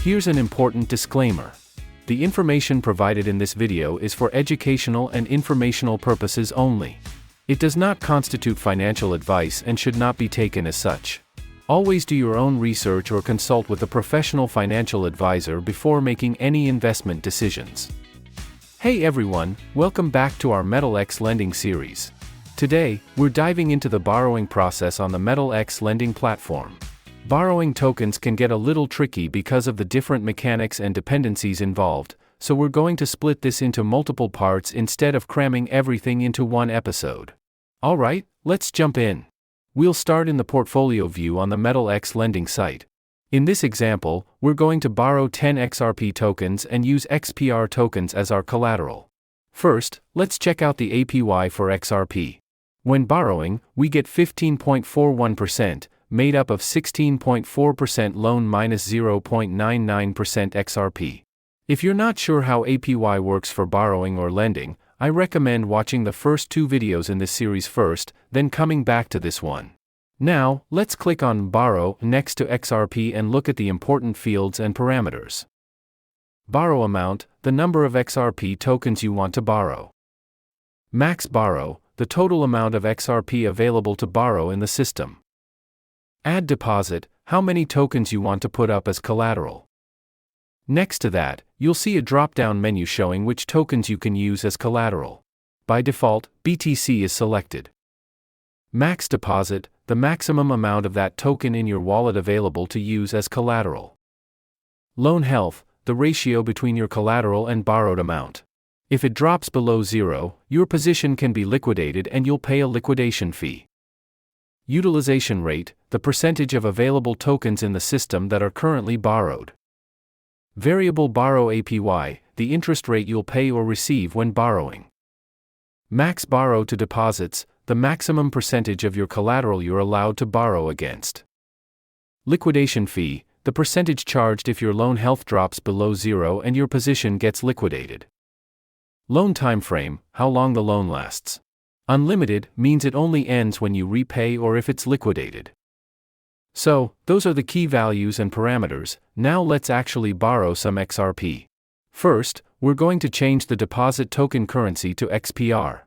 Here's an important disclaimer. The information provided in this video is for educational and informational purposes only. It does not constitute financial advice and should not be taken as such. Always do your own research or consult with a professional financial advisor before making any investment decisions. Hey everyone, welcome back to our MetalX lending series. Today, we're diving into the borrowing process on the MetalX lending platform. Borrowing tokens can get a little tricky because of the different mechanics and dependencies involved, so we're going to split this into multiple parts instead of cramming everything into one episode. Alright, let's jump in. We'll start in the portfolio view on the MetalX lending site. In this example, we're going to borrow 10 XRP tokens and use XPR tokens as our collateral. First, let's check out the APY for XRP. When borrowing, we get 15.41%, made up of 16.4% loan minus 0.99% XRP. If you're not sure how APY works for borrowing or lending, I recommend watching the first two videos in this series first, then coming back to this one. Now, let's click on Borrow next to XRP and look at the important fields and parameters. Borrow amount, the number of XRP tokens you want to borrow. Max borrow, the total amount of XRP available to borrow in the system. Add deposit, how many tokens you want to put up as collateral. Next to that, you'll see a drop-down menu showing which tokens you can use as collateral. By default, BTC is selected. Max deposit, the maximum amount of that token in your wallet available to use as collateral. Loan health, the ratio between your collateral and borrowed amount. If it drops below zero, your position can be liquidated and you'll pay a liquidation fee. Utilization rate, the percentage of available tokens in the system that are currently borrowed. Variable borrow APY, the interest rate you'll pay or receive when borrowing. Max borrow to deposits, the maximum percentage of your collateral you're allowed to borrow against. Liquidation fee, the percentage charged if your loan health drops below zero and your position gets liquidated. Loan time frame, how long the loan lasts. Unlimited means it only ends when you repay or if it's liquidated. So, those are the key values and parameters. Now let's actually borrow some XRP. First, we're going to change the deposit token currency to XPR.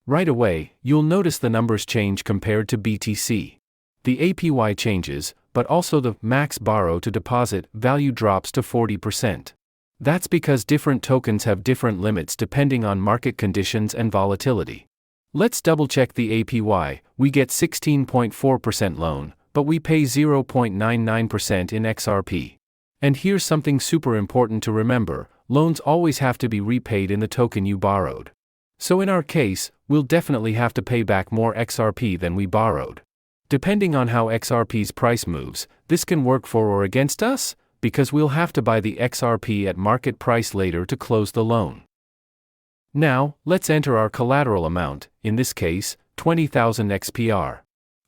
Right away, you'll notice the numbers change compared to BTC. The APY changes, but also the max borrow to deposit value drops to 40%. That's because different tokens have different limits depending on market conditions and volatility. Let's double-check the APY. We get 16.4% loan, but we pay 0.99% in XRP. And here's something super important to remember, loans always have to be repaid in the token you borrowed. So in our case, we'll definitely have to pay back more XRP than we borrowed. Depending on how XRP's price moves, this can work for or against us, because we'll have to buy the XRP at market price later to close the loan. Now, let's enter our collateral amount, in this case, 20,000 XPR.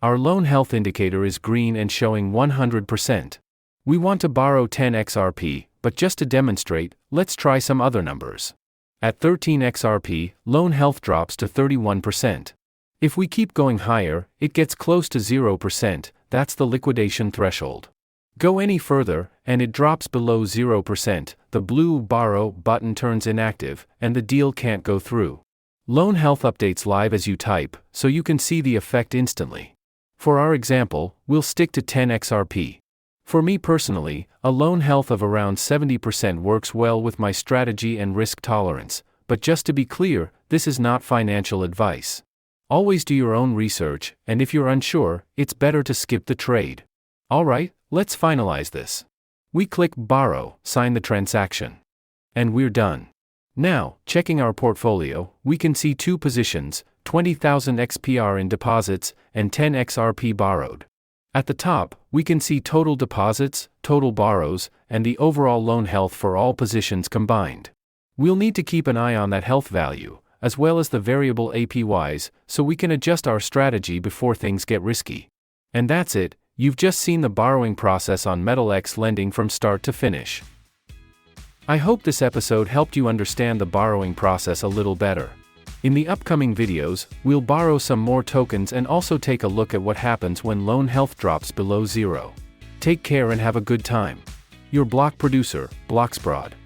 Our loan health indicator is green and showing 100%. We want to borrow 10 XRP, but just to demonstrate, let's try some other numbers. At 13 XRP, loan health drops to 31%. If we keep going higher, it gets close to 0%, that's the liquidation threshold. Go any further, and it drops below 0%, the blue borrow button turns inactive, and the deal can't go through. Loan health updates live as you type, so you can see the effect instantly. For our example, we'll stick to 10 XRP. For me personally, a loan health of around 70% works well with my strategy and risk tolerance, but just to be clear, this is not financial advice. Always do your own research, and if you're unsure, it's better to skip the trade. Alright, let's finalize this. We click Borrow, sign the transaction. And we're done. Now, checking our portfolio, we can see two positions, 20,000 XPR in deposits, and 10 XRP borrowed. At the top, we can see total deposits, total borrows, and the overall loan health for all positions combined. We'll need to keep an eye on that health value, as well as the variable APYs, so we can adjust our strategy before things get risky. And that's it. You've just seen the borrowing process on MetalX lending from start to finish. I hope this episode helped you understand the borrowing process a little better. In the upcoming videos, we'll borrow some more tokens and also take a look at what happens when loan health drops below zero. Take care and have a good time. Your block producer, Bloxprod.